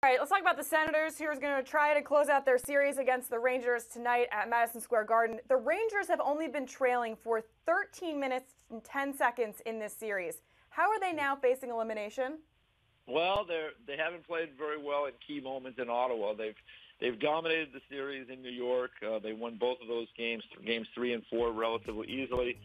All right, let's talk about the Senators, who are going to try to close out their series against the Rangers tonight at Madison Square Garden. The Rangers have only been trailing for 13 minutes and 10 seconds in this series. How are they now facing elimination? Well, they haven't played very well in key moments in Ottawa. They've dominated the series in New York. They won both of those games 3 and 4, relatively easily.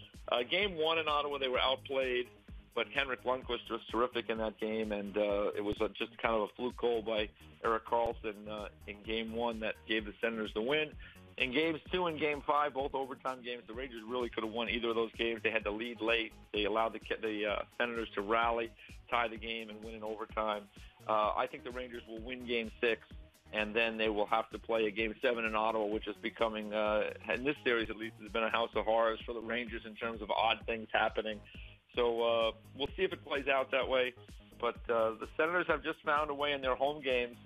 Game 1 in Ottawa, they were outplayed, but Henrik Lundqvist was terrific in that game, and it was just kind of a fluke goal by Erik Karlsson in Game 1 that gave the Senators the win. In Games 2 and Game 5, both overtime games, the Rangers really could have won either of those games. They had to lead late. They allowed the Senators to rally, tie the game, and win in overtime. I think the Rangers will win Game 6, and then they will have to play a Game 7 in Ottawa, which is becoming, in this series at least, has been a house of horrors for the Rangers in terms of odd things happening. So we'll see if it plays out that way. But the Senators have just found a way in their home games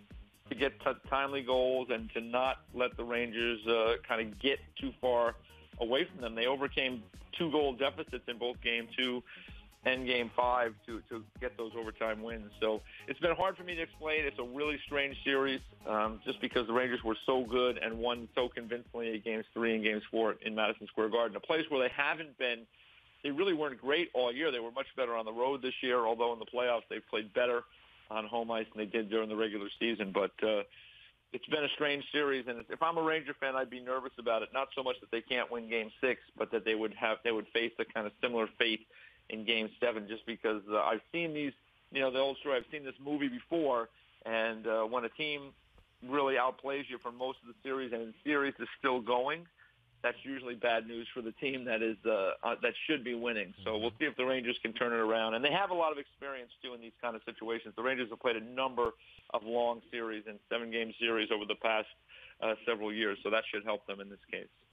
to get timely goals and to not let the Rangers kind of get too far away from them. They overcame 2-goal deficits in both Game 2 and Game 5 to get those overtime wins. So it's been hard for me to explain. It's a really strange series just because the Rangers were so good and won so convincingly at Games 3 and Games 4 in Madison Square Garden, a place where they haven't been. They really weren't great all year. They were much better on the road this year, although in the playoffs they've played better on home ice than they did during the regular season. But it's been a strange series, and if I'm a Ranger fan, I'd be nervous about it. Not so much that they can't win Game 6, but that they would face a kind of similar fate in Game 7, just because I've seen these, the old story. I've seen this movie before, and when a team really outplays you for most of the series, and the series is still going, that's usually bad news for the team that should be winning. So we'll see if the Rangers can turn it around. And they have a lot of experience, too, in these kind of situations. The Rangers have played a number of long series and 7-game series over the past several years, so that should help them in this case.